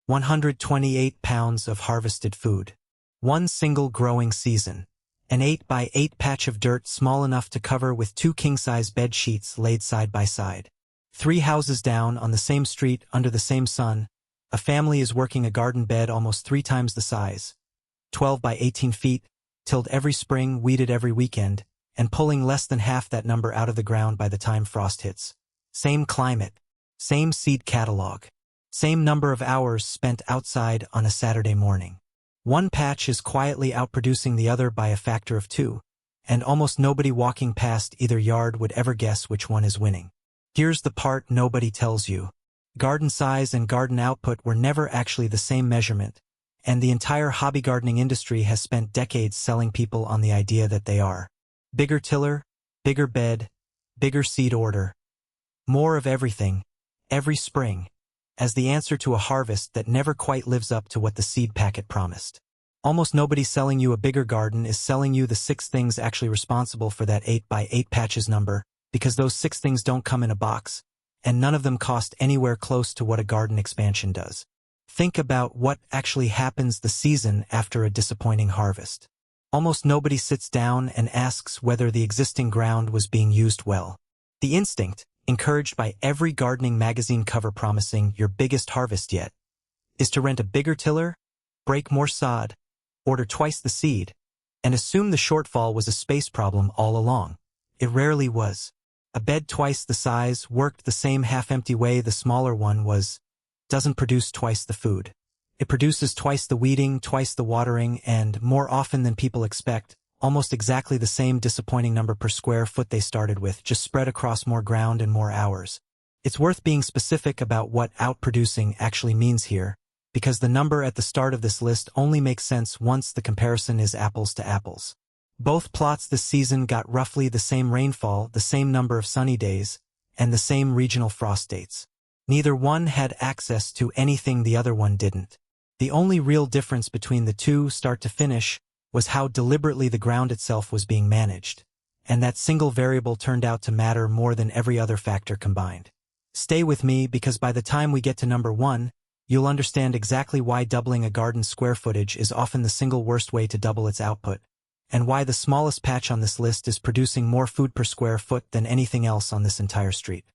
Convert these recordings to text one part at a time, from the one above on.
128 pounds of harvested food. One single growing season. An 8x8 patch of dirt small enough to cover with 2 king-size bed sheets laid side by side. 3 houses down on the same street under the same sun, a family is working a garden bed almost 3 times the size. 12 by 18 feet, tilled every spring, weeded every weekend, and pulling less than half that number out of the ground by the time frost hits. Same climate, same seed catalog, same number of hours spent outside on a Saturday morning. One patch is quietly outproducing the other by a factor of 2, and almost nobody walking past either yard would ever guess which one is winning. Here's the part nobody tells you. Garden size and garden output were never actually the same measurement, and the entire hobby gardening industry has spent decades selling people on the idea that they are. Bigger tiller, bigger bed, bigger seed order. More of everything, every spring, as the answer to a harvest that never quite lives up to what the seed packet promised. Almost nobody selling you a bigger garden is selling you the 6 things actually responsible for that 8x8 patches number, because those 6 things don't come in a box, and none of them cost anywhere close to what a garden expansion does. Think about what actually happens the season after a disappointing harvest. Almost nobody sits down and asks whether the existing ground was being used well. The instinct, encouraged by every gardening magazine cover promising your biggest harvest yet, is to rent a bigger tiller, break more sod, order twice the seed, and assume the shortfall was a space problem all along. It rarely was. A bed twice the size, worked the same half-empty way the smaller one was, doesn't produce twice the food. It produces twice the weeding, twice the watering, and, more often than people expect, almost exactly the same disappointing number per square foot they started with, just spread across more ground and more hours. It's worth being specific about what outproducing actually means here, because the number at the start of this list only makes sense once the comparison is apples to apples. Both plots this season got roughly the same rainfall, the same number of sunny days, and the same regional frost dates. Neither one had access to anything the other one didn't. The only real difference between the two, start to finish, was how deliberately the ground itself was being managed, and that single variable turned out to matter more than every other factor combined. Stay with me, because by the time we get to number 1, you'll understand exactly why doubling a garden's square footage is often the single worst way to double its output, and why the smallest patch on this list is producing more food per square foot than anything else on this entire street.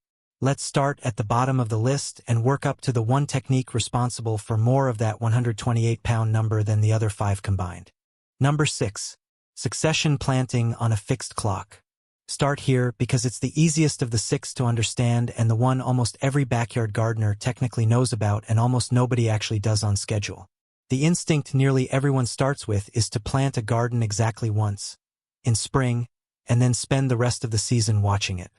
Let's start at the bottom of the list and work up to the one technique responsible for more of that 128-pound number than the other 5 combined. Number 6. Succession planting on a fixed clock. Start here because it's the easiest of the 6 to understand and the one almost every backyard gardener technically knows about and almost nobody actually does on schedule. The instinct nearly everyone starts with is to plant a garden exactly once, in spring, and then spend the rest of the season watching it.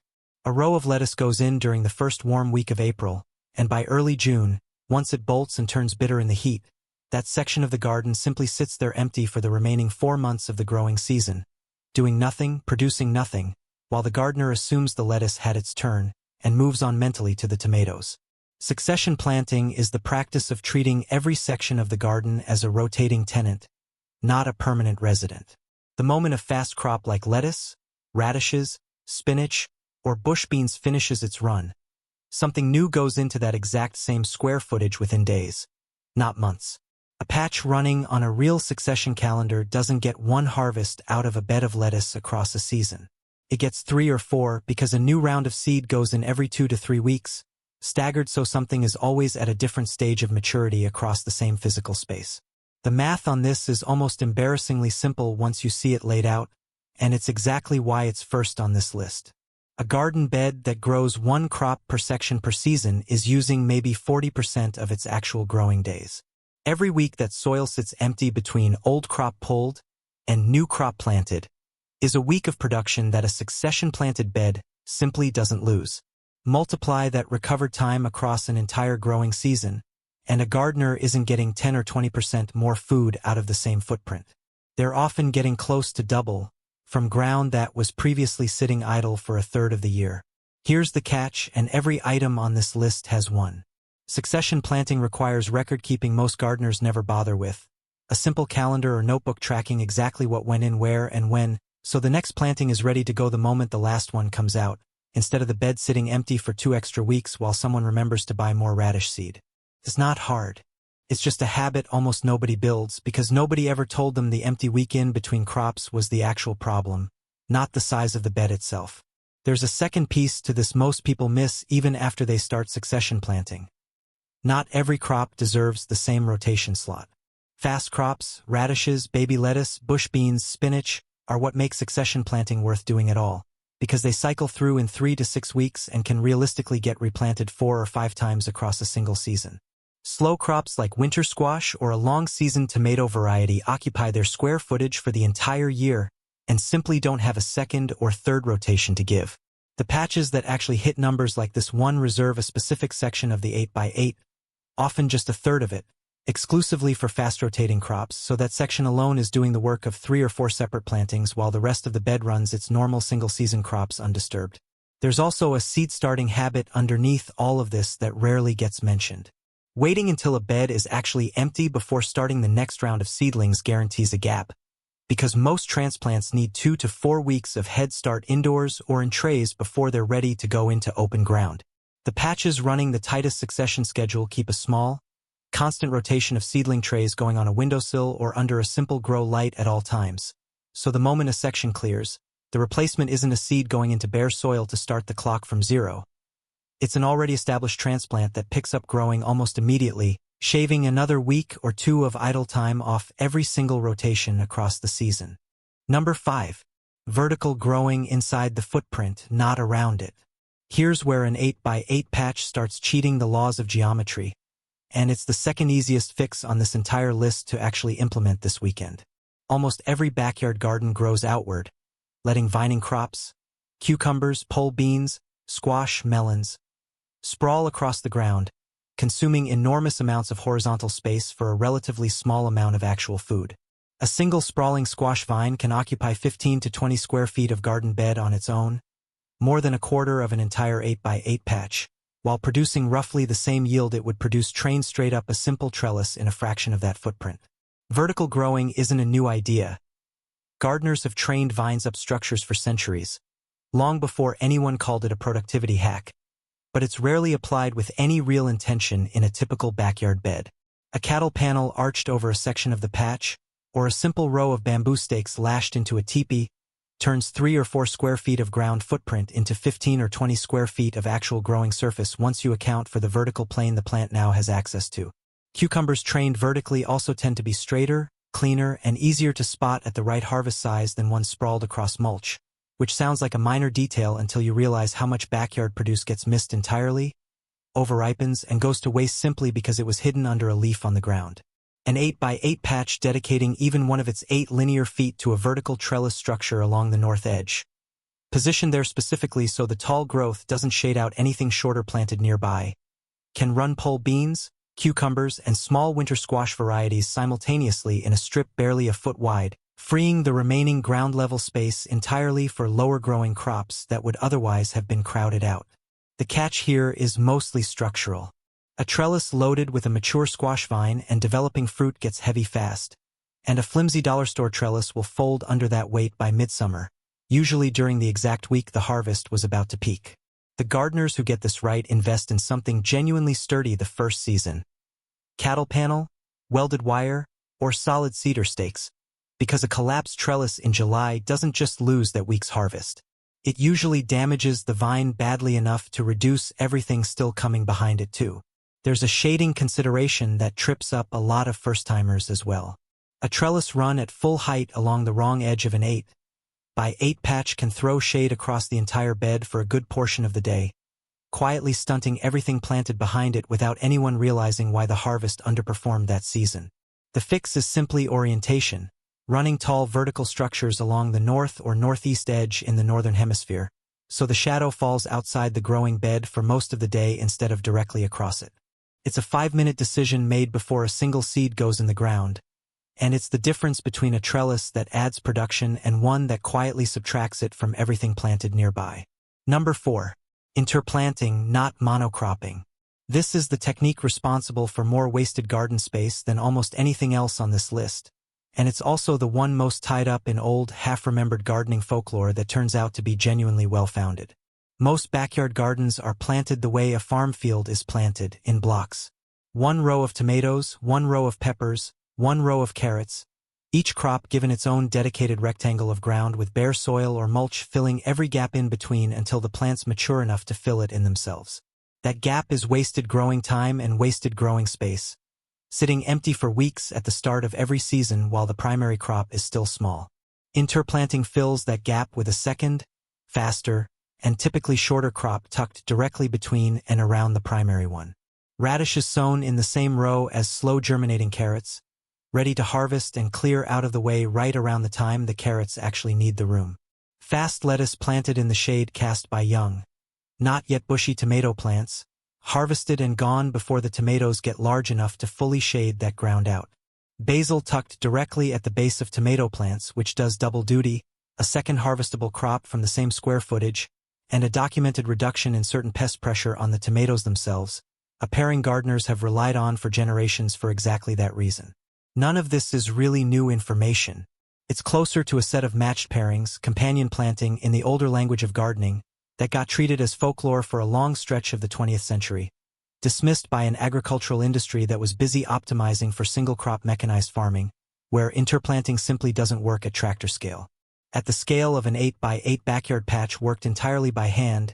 A row of lettuce goes in during the first warm week of April, and by early June, once it bolts and turns bitter in the heat, that section of the garden simply sits there empty for the remaining 4 months of the growing season, doing nothing, producing nothing, while the gardener assumes the lettuce had its turn and moves on mentally to the tomatoes. Succession planting is the practice of treating every section of the garden as a rotating tenant, not a permanent resident. The moment a fast crop like lettuce, radishes, spinach, or bush beans finishes its run, something new goes into that exact same square footage within days, not months. A patch running on a real succession calendar doesn't get 1 harvest out of a bed of lettuce across a season. It gets 3 or 4 because a new round of seed goes in every 2 to 3 weeks, staggered so something is always at a different stage of maturity across the same physical space. The math on this is almost embarrassingly simple once you see it laid out, and it's exactly why it's first on this list. A garden bed that grows 1 crop per section per season is using maybe 40% of its actual growing days. Every week that soil sits empty between old crop pulled and new crop planted is a week of production that a succession-planted bed simply doesn't lose. Multiply that recovered time across an entire growing season, and a gardener isn't getting 10 or 20% more food out of the same footprint. They're often getting close to double, from ground that was previously sitting idle for a third of the year. Here's the catch, and every item on this list has one. Succession planting requires record-keeping most gardeners never bother with, a simple calendar or notebook tracking exactly what went in where and when, so the next planting is ready to go the moment the last one comes out, instead of the bed sitting empty for 2 extra weeks while someone remembers to buy more radish seed. It's not hard. It's just a habit almost nobody builds because nobody ever told them the empty weekend between crops was the actual problem, not the size of the bed itself. There's a second piece to this most people miss even after they start succession planting. Not every crop deserves the same rotation slot. Fast crops, radishes, baby lettuce, bush beans, spinach, are what make succession planting worth doing at all, because they cycle through in 3 to 6 weeks and can realistically get replanted 4 or 5 times across a single season. Slow crops like winter squash or a long-season tomato variety occupy their square footage for the entire year and simply don't have a second or third rotation to give. The patches that actually hit numbers like this one reserve a specific section of the 8x8, often just a third of it, exclusively for fast-rotating crops, so that section alone is doing the work of 3 or 4 separate plantings while the rest of the bed runs its normal single-season crops undisturbed. There's also a seed-starting habit underneath all of this that rarely gets mentioned. Waiting until a bed is actually empty before starting the next round of seedlings guarantees a gap, because most transplants need 2 to 4 weeks of head start indoors or in trays before they're ready to go into open ground. The patches running the tightest succession schedule keep a small, constant rotation of seedling trays going on a windowsill or under a simple grow light at all times. So the moment a section clears, the replacement isn't a seed going into bare soil to start the clock from zero. It's an already established transplant that picks up growing almost immediately, shaving another week or 2 of idle time off every single rotation across the season. Number 5. Vertical growing inside the footprint, not around it. Here's where an 8x8 patch starts cheating the laws of geometry, and it's the second easiest fix on this entire list to actually implement this weekend. Almost every backyard garden grows outward, letting vining crops, cucumbers, pole beans, squash, melons, sprawl across the ground, consuming enormous amounts of horizontal space for a relatively small amount of actual food. A single sprawling squash vine can occupy 15 to 20 square feet of garden bed on its own, more than a quarter of an entire 8x8 patch, while producing roughly the same yield it would produce trained straight up a simple trellis in a fraction of that footprint. Vertical growing isn't a new idea. Gardeners have trained vines up structures for centuries, long before anyone called it a productivity hack. But it's rarely applied with any real intention in a typical backyard bed. A cattle panel arched over a section of the patch, or a simple row of bamboo stakes lashed into a teepee, turns 3 or 4 square feet of ground footprint into 15 or 20 square feet of actual growing surface once you account for the vertical plane the plant now has access to. Cucumbers trained vertically also tend to be straighter, cleaner, and easier to spot at the right harvest size than ones sprawled across mulch, which sounds like a minor detail until you realize how much backyard produce gets missed entirely, overripens, and goes to waste simply because it was hidden under a leaf on the ground. An 8x8 patch dedicating even one of its 8 linear feet to a vertical trellis structure along the north edge, positioned there specifically so the tall growth doesn't shade out anything shorter planted nearby, can run pole beans, cucumbers, and small winter squash varieties simultaneously in a strip barely a foot wide, freeing the remaining ground-level space entirely for lower-growing crops that would otherwise have been crowded out. The catch here is mostly structural. A trellis loaded with a mature squash vine and developing fruit gets heavy fast, and a flimsy dollar store trellis will fold under that weight by midsummer, usually during the exact week the harvest was about to peak. The gardeners who get this right invest in something genuinely sturdy the first season. Cattle panel, welded wire, or solid cedar stakes, because a collapsed trellis in July doesn't just lose that week's harvest. It usually damages the vine badly enough to reduce everything still coming behind it too. There's a shading consideration that trips up a lot of first-timers as well. A trellis run at full height along the wrong edge of an 8x8 patch can throw shade across the entire bed for a good portion of the day, quietly stunting everything planted behind it without anyone realizing why the harvest underperformed that season. The fix is simply orientation, running tall vertical structures along the north or northeast edge in the northern hemisphere, so the shadow falls outside the growing bed for most of the day instead of directly across it. It's a 5-minute decision made before a single seed goes in the ground, and it's the difference between a trellis that adds production and one that quietly subtracts it from everything planted nearby. Number 4. Interplanting, not monocropping. This is the technique responsible for more wasted garden space than almost anything else on this list, and it's also the one most tied up in old, half-remembered gardening folklore that turns out to be genuinely well-founded. Most backyard gardens are planted the way a farm field is planted, in blocks. One row of tomatoes, one row of peppers, one row of carrots, each crop given its own dedicated rectangle of ground with bare soil or mulch filling every gap in between until the plants mature enough to fill it in themselves. That gap is wasted growing time and wasted growing space, sitting empty for weeks at the start of every season while the primary crop is still small. Interplanting fills that gap with a second, faster, and typically shorter crop tucked directly between and around the primary one. Radishes sown in the same row as slow-germinating carrots, ready to harvest and clear out of the way right around the time the carrots actually need the room. Fast lettuce planted in the shade cast by young, not yet bushy tomato plants, harvested and gone before the tomatoes get large enough to fully shade that ground out. Basil tucked directly at the base of tomato plants, which does double duty, a second harvestable crop from the same square footage, and a documented reduction in certain pest pressure on the tomatoes themselves, a pairing gardeners have relied on for generations for exactly that reason. None of this is really new information. It's closer to a set of matched pairings, companion planting in the older language of gardening, that got treated as folklore for a long stretch of the 20th century, dismissed by an agricultural industry that was busy optimizing for single-crop mechanized farming, where interplanting simply doesn't work at tractor scale. At the scale of an 8x8 backyard patch worked entirely by hand,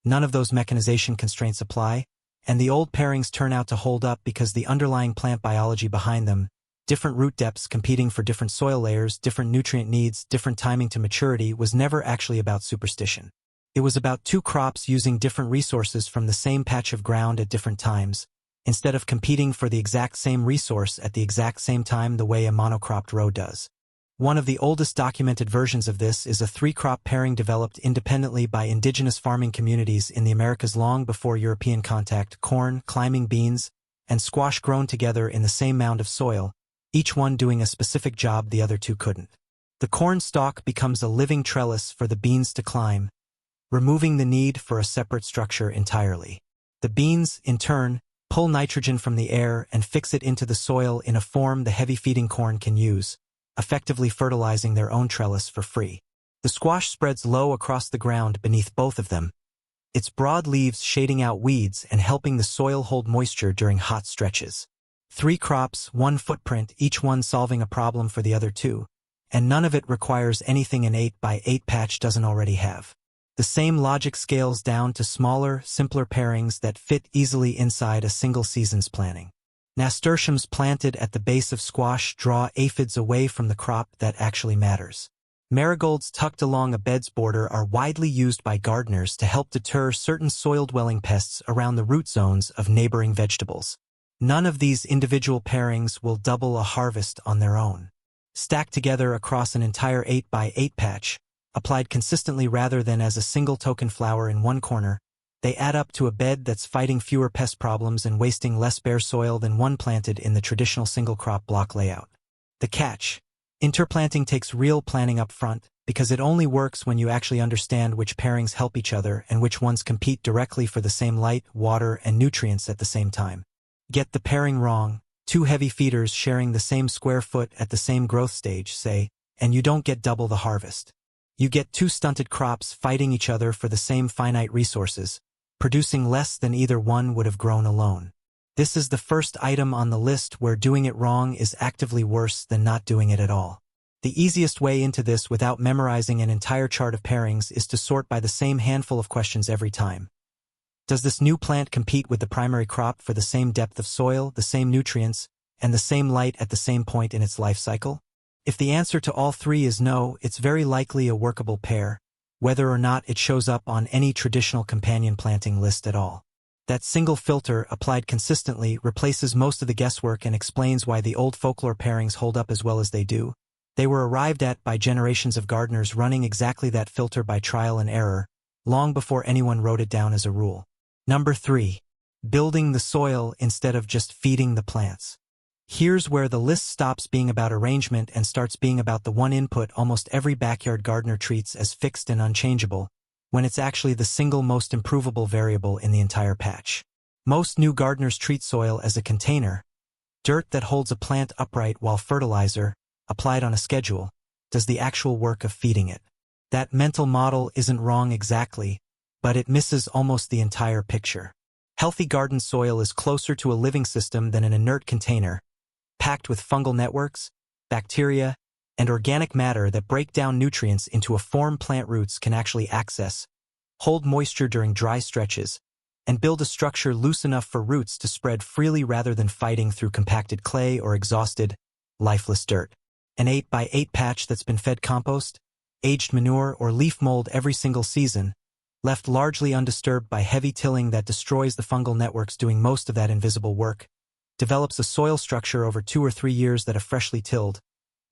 none of those mechanization constraints apply, and the old pairings turn out to hold up because the underlying plant biology behind them, different root depths competing for different soil layers, different nutrient needs, different timing to maturity, was never actually about superstition. It was about two crops using different resources from the same patch of ground at different times, instead of competing for the exact same resource at the exact same time the way a monocropped row does. One of the oldest documented versions of this is a three-crop pairing developed independently by indigenous farming communities in the Americas long before European contact: corn, climbing beans, and squash grown together in the same mound of soil, each one doing a specific job the other two couldn't. The corn stalk becomes a living trellis for the beans to climb, removing the need for a separate structure entirely. The beans, in turn, pull nitrogen from the air and fix it into the soil in a form the heavy-feeding corn can use, effectively fertilizing their own trellis for free. The squash spreads low across the ground beneath both of them, its broad leaves shading out weeds and helping the soil hold moisture during hot stretches. Three crops, one footprint, each one solving a problem for the other two, and none of it requires anything an 8x8 patch doesn't already have. The same logic scales down to smaller, simpler pairings that fit easily inside a single season's planning. Nasturtiums planted at the base of squash draw aphids away from the crop that actually matters. Marigolds tucked along a bed's border are widely used by gardeners to help deter certain soil-dwelling pests around the root zones of neighboring vegetables. None of these individual pairings will double a harvest on their own. Stacked together across an entire 8x8 patch, applied consistently rather than as a single token flower in one corner, they add up to a bed that's fighting fewer pest problems and wasting less bare soil than one planted in the traditional single-crop block layout. The catch: interplanting takes real planning up front, because it only works when you actually understand which pairings help each other and which ones compete directly for the same light, water, and nutrients at the same time. Get the pairing wrong, two heavy feeders sharing the same square foot at the same growth stage, say, and you don't get double the harvest. You get two stunted crops fighting each other for the same finite resources, producing less than either one would have grown alone. This is the first item on the list where doing it wrong is actively worse than not doing it at all. The easiest way into this without memorizing an entire chart of pairings is to sort by the same handful of questions every time. Does this new plant compete with the primary crop for the same depth of soil, the same nutrients, and the same light at the same point in its life cycle? If the answer to all three is no, it's very likely a workable pair, whether or not it shows up on any traditional companion planting list at all. That single filter, applied consistently, replaces most of the guesswork and explains why the old folklore pairings hold up as well as they do. They were arrived at by generations of gardeners running exactly that filter by trial and error, long before anyone wrote it down as a rule. Number 3. Building the soil instead of just feeding the plants. Here's where the list stops being about arrangement and starts being about the one input almost every backyard gardener treats as fixed and unchangeable, when it's actually the single most improvable variable in the entire patch. Most new gardeners treat soil as a container, dirt that holds a plant upright, while fertilizer, applied on a schedule, does the actual work of feeding it. That mental model isn't wrong exactly, but it misses almost the entire picture. Healthy garden soil is closer to a living system than an inert container, packed with fungal networks, bacteria, and organic matter that break down nutrients into a form plant roots can actually access, hold moisture during dry stretches, and build a structure loose enough for roots to spread freely rather than fighting through compacted clay or exhausted, lifeless dirt. An 8x8 patch that's been fed compost, aged manure, or leaf mold every single season, left largely undisturbed by heavy tilling that destroys the fungal networks doing most of that invisible work, develops a soil structure over 2 or 3 years that a freshly tilled,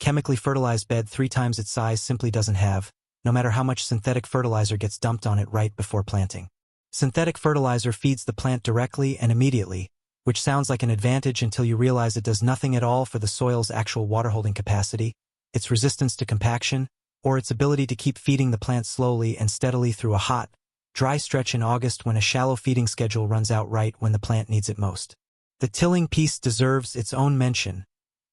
chemically fertilized bed 3 times its size simply doesn't have, no matter how much synthetic fertilizer gets dumped on it right before planting. Synthetic fertilizer feeds the plant directly and immediately, which sounds like an advantage until you realize it does nothing at all for the soil's actual water-holding capacity, its resistance to compaction, or its ability to keep feeding the plant slowly and steadily through a hot, dry stretch in August when a shallow feeding schedule runs out right when the plant needs it most. The tilling piece deserves its own mention,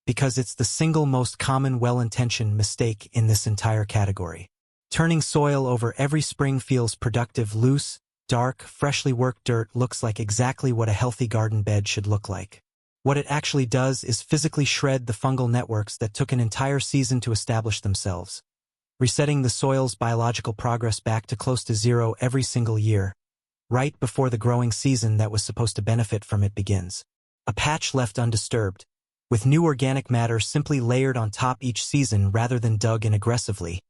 because it's the single most common well-intentioned mistake in this entire category. Turning soil over every spring feels productive. Loose, dark, freshly worked dirt looks like exactly what a healthy garden bed should look like. What it actually does is physically shred the fungal networks that took an entire season to establish themselves, resetting the soil's biological progress back to close to zero every single year, right before the growing season that was supposed to benefit from it begins. A patch left undisturbed, with new organic matter simply layered on top each season rather than dug in aggressively,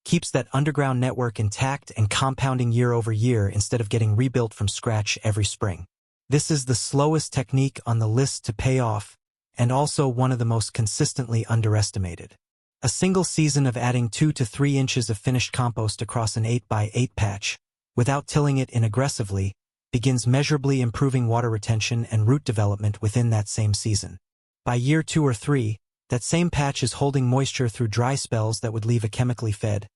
keeps that underground network intact and compounding year over year instead of getting rebuilt from scratch every spring. This is the slowest technique on the list to pay off, and also one of the most consistently underestimated. A single season of adding 2 to 3 inches of finished compost across an 8x8 patch, without tilling it in aggressively, begins measurably improving water retention and root development within that same season. By year 2 or 3, that same patch is holding moisture through dry spells that would leave a chemically fed,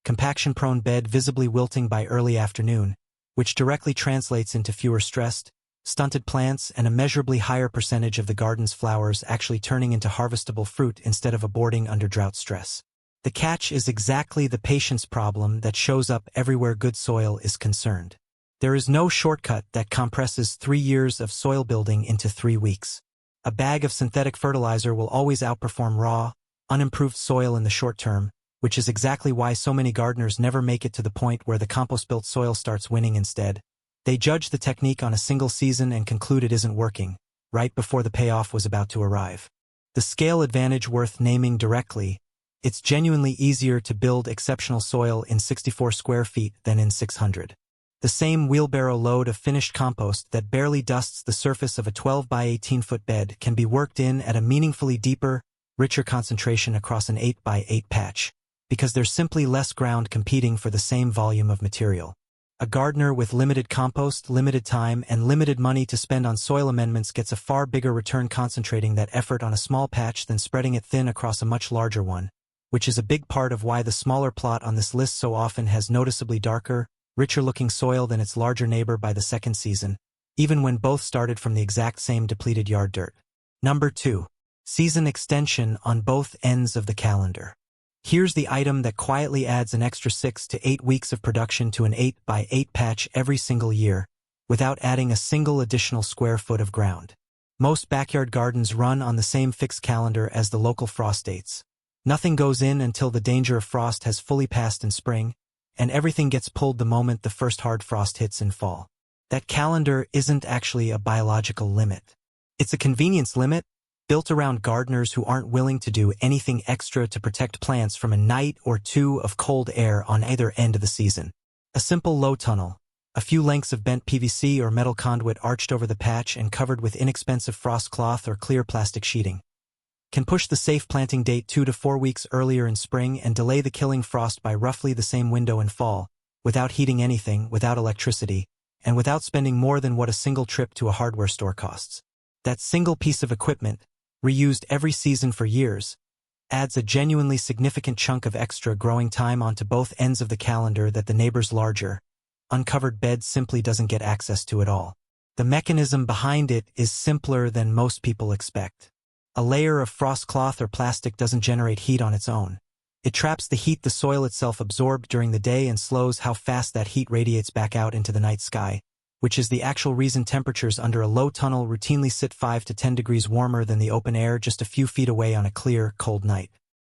compaction-prone bed visibly wilting by early afternoon, which directly translates into fewer stressed, stunted plants and a measurably higher percentage of the garden's flowers actually turning into harvestable fruit instead of aborting under drought stress. The catch is exactly the patience problem that shows up everywhere good soil is concerned. There is no shortcut that compresses 3 years of soil building into 3 weeks. A bag of synthetic fertilizer will always outperform raw, unimproved soil in the short term, which is exactly why so many gardeners never make it to the point where the compost-built soil starts winning instead. They judge the technique on a single season and conclude it isn't working, right before the payoff was about to arrive. The scale advantage worth naming directly: it's genuinely easier to build exceptional soil in 64 square feet than in 600. The same wheelbarrow load of finished compost that barely dusts the surface of a 12 by 18 foot bed can be worked in at a meaningfully deeper, richer concentration across an 8 by 8 patch, because there's simply less ground competing for the same volume of material. A gardener with limited compost, limited time, and limited money to spend on soil amendments gets a far bigger return concentrating that effort on a small patch than spreading it thin across a much larger one, which is a big part of why the smaller plot on this list so often has noticeably darker, richer-looking soil than its larger neighbor by the second season, even when both started from the exact same depleted yard dirt. Number 2. Season extension on both ends of the calendar. Here's the item that quietly adds an extra 6 to 8 weeks of production to an 8 by 8 patch every single year, without adding a single additional square foot of ground. Most backyard gardens run on the same fixed calendar as the local frost dates. Nothing goes in until the danger of frost has fully passed in spring, and everything gets pulled the moment the first hard frost hits in fall. That calendar isn't actually a biological limit. It's a convenience limit, built around gardeners who aren't willing to do anything extra to protect plants from a night or 2 of cold air on either end of the season. A simple low tunnel, a few lengths of bent PVC or metal conduit arched over the patch and covered with inexpensive frost cloth or clear plastic sheeting, can push the safe planting date 2 to 4 weeks earlier in spring and delay the killing frost by roughly the same window in fall, without heating anything, without electricity, and without spending more than what a single trip to a hardware store costs. That single piece of equipment, reused every season for years, adds a genuinely significant chunk of extra growing time onto both ends of the calendar that the neighbor's larger, uncovered bed simply doesn't get access to at all. The mechanism behind it is simpler than most people expect. A layer of frost cloth or plastic doesn't generate heat on its own. It traps the heat the soil itself absorbed during the day and slows how fast that heat radiates back out into the night sky, which is the actual reason temperatures under a low tunnel routinely sit 5 to 10 degrees warmer than the open air just a few feet away on a clear, cold night.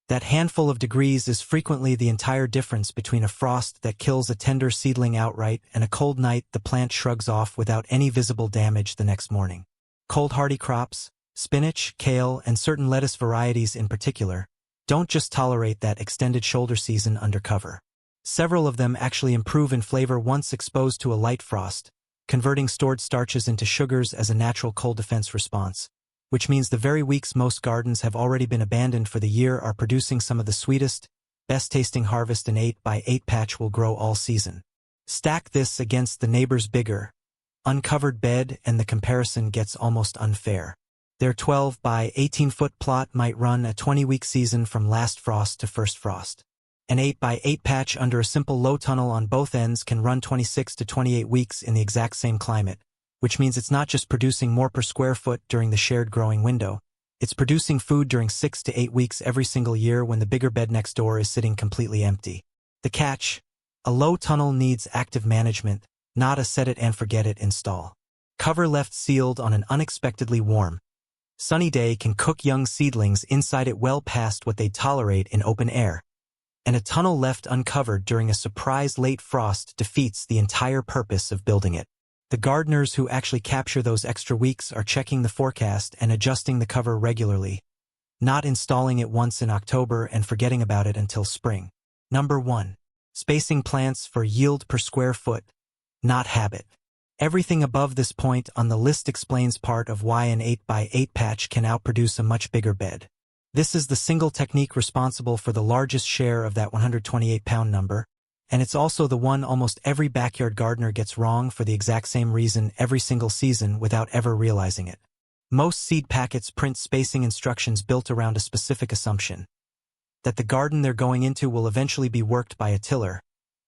That handful of degrees is frequently the entire difference between a frost that kills a tender seedling outright and a cold night the plant shrugs off without any visible damage the next morning. Cold hardy crops, spinach, kale, and certain lettuce varieties in particular, don't just tolerate that extended shoulder season under cover. Several of them actually improve in flavor once exposed to a light frost, converting stored starches into sugars as a natural cold defense response, which means the very weeks most gardens have already been abandoned for the year are producing some of the sweetest, best-tasting harvest an 8x8 patch will grow all season. Stack this against the neighbor's bigger, uncovered bed and the comparison gets almost unfair. Their 12 by 18-foot plot might run a 20-week season from last frost to first frost. An 8x8 patch under a simple low tunnel on both ends can run 26 to 28 weeks in the exact same climate, which means it's not just producing more per square foot during the shared growing window, it's producing food during 6 to 8 weeks every single year when the bigger bed next door is sitting completely empty. The catch: a low tunnel needs active management, not a set-it-and-forget-it install. Cover left sealed on an unexpectedly warm, sunny day can cook young seedlings inside it well past what they tolerate in open air. And a tunnel left uncovered during a surprise late frost defeats the entire purpose of building it. The gardeners who actually capture those extra weeks are checking the forecast and adjusting the cover regularly, not installing it once in October and forgetting about it until spring. Number 1. Spacing plants for yield per square foot, not habit. Everything above this point on the list explains part of why an 8x8 patch can outproduce a much bigger bed. This is the single technique responsible for the largest share of that 128-pound number, and it's also the one almost every backyard gardener gets wrong for the exact same reason every single season without ever realizing it. Most seed packets print spacing instructions built around a specific assumption: that the garden they're going into will eventually be worked by a tiller,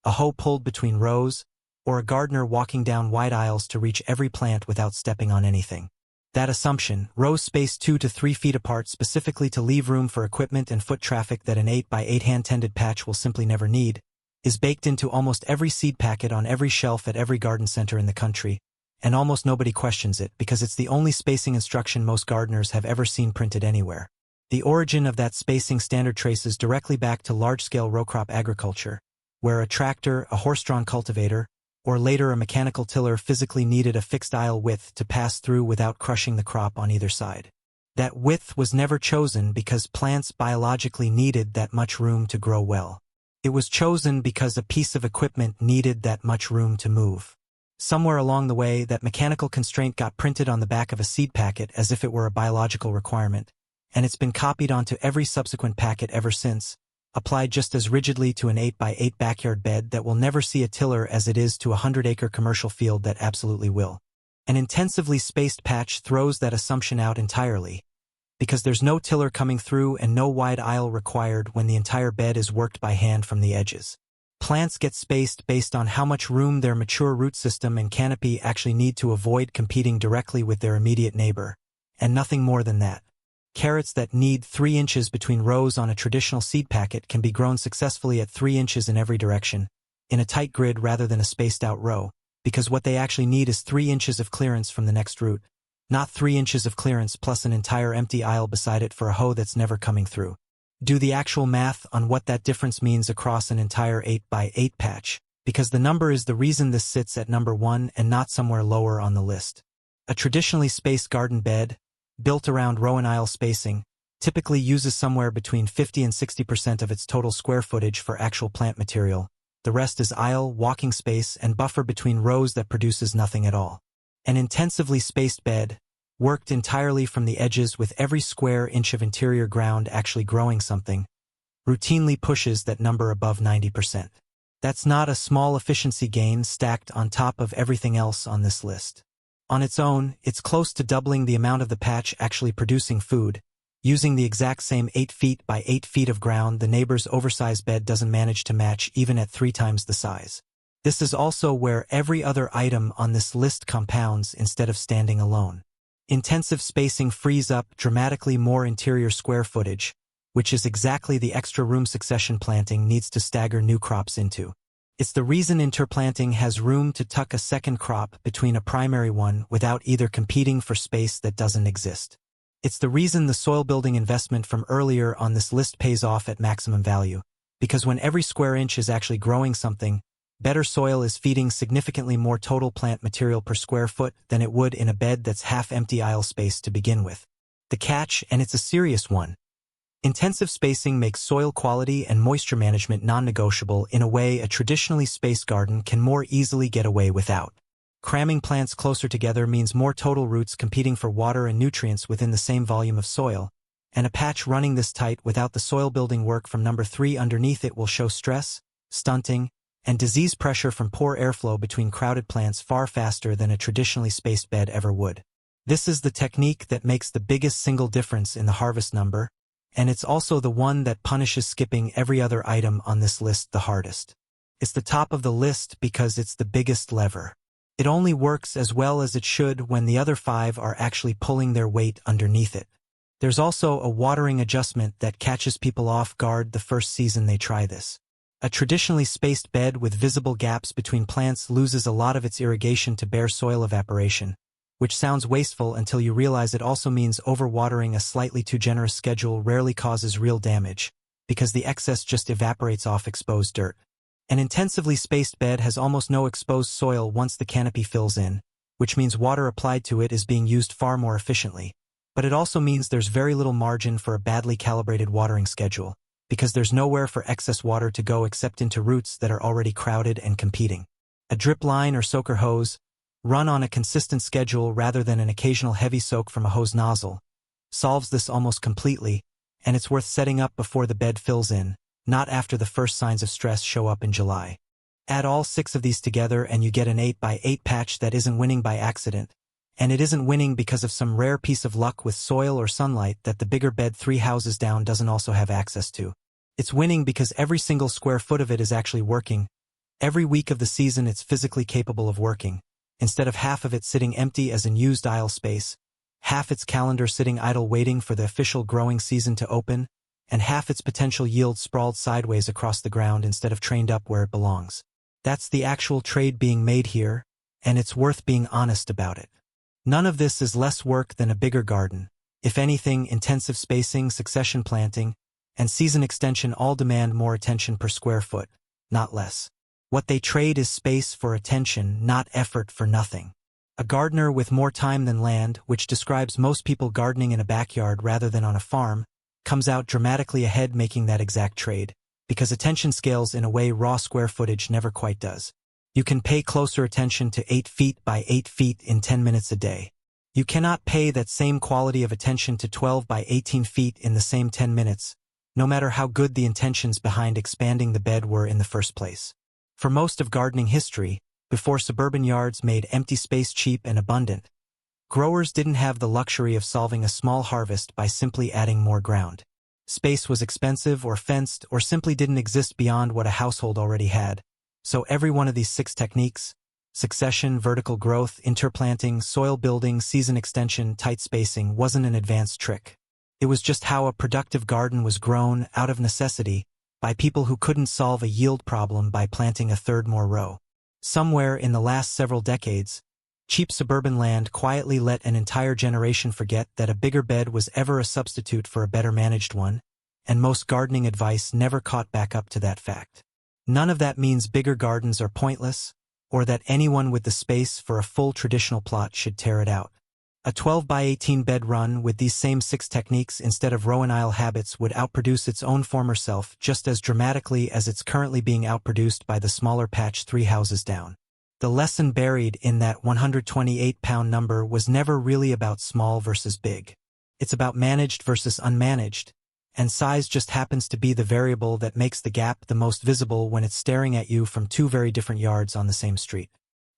a hoe pulled between rows, or a gardener walking down wide aisles to reach every plant without stepping on anything. That assumption, rows spaced 2 to 3 feet apart specifically to leave room for equipment and foot traffic that an 8x8 hand-tended patch will simply never need, is baked into almost every seed packet on every shelf at every garden center in the country, and almost nobody questions it because it's the only spacing instruction most gardeners have ever seen printed anywhere. The origin of that spacing standard traces directly back to large-scale row crop agriculture, where a tractor, a horse-drawn cultivator, or later a mechanical tiller physically needed a fixed aisle width to pass through without crushing the crop on either side. That width was never chosen because plants biologically needed that much room to grow well. It was chosen because a piece of equipment needed that much room to move. Somewhere along the way, that mechanical constraint got printed on the back of a seed packet as if it were a biological requirement, and it's been copied onto every subsequent packet ever since, applied just as rigidly to an 8x8 backyard bed that will never see a tiller as it is to a 100-acre commercial field that absolutely will. An intensively spaced patch throws that assumption out entirely, because there's no tiller coming through and no wide aisle required when the entire bed is worked by hand from the edges. Plants get spaced based on how much room their mature root system and canopy actually need to avoid competing directly with their immediate neighbor, and nothing more than that. Carrots that need 3 inches between rows on a traditional seed packet can be grown successfully at 3 inches in every direction, in a tight grid rather than a spaced-out row, because what they actually need is 3 inches of clearance from the next root, not 3 inches of clearance plus an entire empty aisle beside it for a hoe that's never coming through. Do the actual math on what that difference means across an entire 8x8 patch, because the number is the reason this sits at number 1 and not somewhere lower on the list. A traditionally spaced garden bed, built around row and aisle spacing, typically uses somewhere between 50 and 60% of its total square footage for actual plant material. The rest is aisle, walking space, and buffer between rows that produces nothing at all. An intensively spaced bed, worked entirely from the edges with every square inch of interior ground actually growing something, routinely pushes that number above 90%. That's not a small efficiency gain stacked on top of everything else on this list. On its own, it's close to doubling the amount of the patch actually producing food. Using the exact same 8 feet by 8 feet of ground the neighbor's oversized bed doesn't manage to match even at 3 times the size. This is also where every other item on this list compounds instead of standing alone. Intensive spacing frees up dramatically more interior square footage, which is exactly the extra room succession planting needs to stagger new crops into. It's the reason interplanting has room to tuck a second crop between a primary one without either competing for space that doesn't exist. It's the reason the soil building investment from earlier on this list pays off at maximum value, because when every square inch is actually growing something, better soil is feeding significantly more total plant material per square foot than it would in a bed that's half-empty aisle space to begin with. The catch, and it's a serious one. Intensive spacing makes soil quality and moisture management non-negotiable in a way a traditionally spaced garden can more easily get away without. Cramming plants closer together means more total roots competing for water and nutrients within the same volume of soil, and a patch running this tight without the soil building work from number 3 underneath it will show stress, stunting, and disease pressure from poor airflow between crowded plants far faster than a traditionally spaced bed ever would. This is the technique that makes the biggest single difference in the harvest number, and it's also the one that punishes skipping every other item on this list the hardest. It's the top of the list because it's the biggest lever. It only works as well as it should when the other 5 are actually pulling their weight underneath it. There's also a watering adjustment that catches people off guard the first season they try this. A traditionally spaced bed with visible gaps between plants loses a lot of its irrigation to bare soil evaporation, which sounds wasteful until you realize it also means overwatering a slightly too generous schedule rarely causes real damage, because the excess just evaporates off exposed dirt. An intensively spaced bed has almost no exposed soil once the canopy fills in, which means water applied to it is being used far more efficiently. But it also means there's very little margin for a badly calibrated watering schedule, because there's nowhere for excess water to go except into roots that are already crowded and competing. A drip line or soaker hose, run on a consistent schedule rather than an occasional heavy soak from a hose nozzle, solves this almost completely, and it's worth setting up before the bed fills in, not after the first signs of stress show up in July. Add all 6 of these together and you get an 8x8 patch that isn't winning by accident, and it isn't winning because of some rare piece of luck with soil or sunlight that the bigger bed 3 houses down doesn't also have access to. It's winning because every single square foot of it is actually working. Every week of the season it's physically capable of working. Instead of half of it sitting empty as unused aisle space, half its calendar sitting idle waiting for the official growing season to open, and half its potential yield sprawled sideways across the ground instead of trained up where it belongs. That's the actual trade being made here, and it's worth being honest about it. None of this is less work than a bigger garden. If anything, intensive spacing, succession planting, and season extension all demand more attention per square foot, not less. What they trade is space for attention, not effort for nothing. A gardener with more time than land, which describes most people gardening in a backyard rather than on a farm, comes out dramatically ahead making that exact trade, because attention scales in a way raw square footage never quite does. You can pay closer attention to 8 feet by 8 feet in 10 minutes a day. You cannot pay that same quality of attention to 12 by 18 feet in the same 10 minutes, no matter how good the intentions behind expanding the bed were in the first place. For most of gardening history, before suburban yards made empty space cheap and abundant, growers didn't have the luxury of solving a small harvest by simply adding more ground. Space was expensive or fenced or simply didn't exist beyond what a household already had. So every one of these 6 techniques, succession, vertical growth, interplanting, soil building, season extension, tight spacing, wasn't an advanced trick. It was just how a productive garden was grown out of necessity by people who couldn't solve a yield problem by planting a third more row. Somewhere in the last several decades, cheap suburban land quietly let an entire generation forget that a bigger bed was ever a substitute for a better managed one, and most gardening advice never caught back up to that fact. None of that means bigger gardens are pointless, or that anyone with the space for a full traditional plot should tear it out. A 12 by 18 bed run with these same 6 techniques instead of row and aisle habits would outproduce its own former self just as dramatically as it's currently being outproduced by the smaller patch 3 houses down. The lesson buried in that 128-pound number was never really about small versus big. It's about managed versus unmanaged, and size just happens to be the variable that makes the gap the most visible when it's staring at you from 2 very different yards on the same street.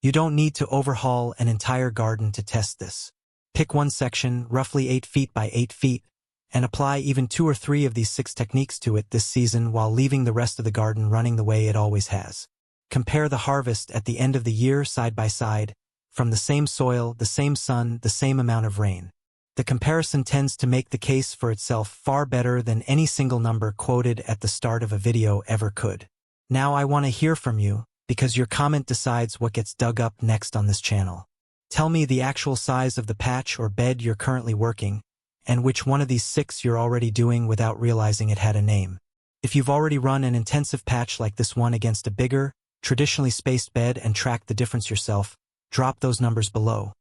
You don't need to overhaul an entire garden to test this. Pick one section, roughly 8 feet by 8 feet, and apply even 2 or 3 of these 6 techniques to it this season while leaving the rest of the garden running the way it always has. Compare the harvest at the end of the year side by side, from the same soil, the same sun, the same amount of rain. The comparison tends to make the case for itself far better than any single number quoted at the start of a video ever could. Now I want to hear from you, because your comment decides what gets dug up next on this channel. Tell me the actual size of the patch or bed you're currently working, and which one of these 6 you're already doing without realizing it had a name. If you've already run an intensive patch like this one against a bigger, traditionally spaced bed and tracked the difference yourself, drop those numbers below.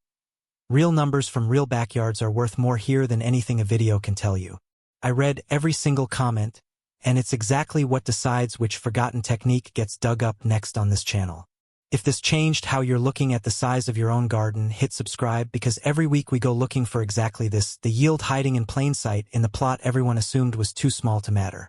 Real numbers from real backyards are worth more here than anything a video can tell you. I read every single comment, and it's exactly what decides which forgotten technique gets dug up next on this channel. If this changed how you're looking at the size of your own garden, hit subscribe, because every week we go looking for exactly this, the yield hiding in plain sight in the plot everyone assumed was too small to matter.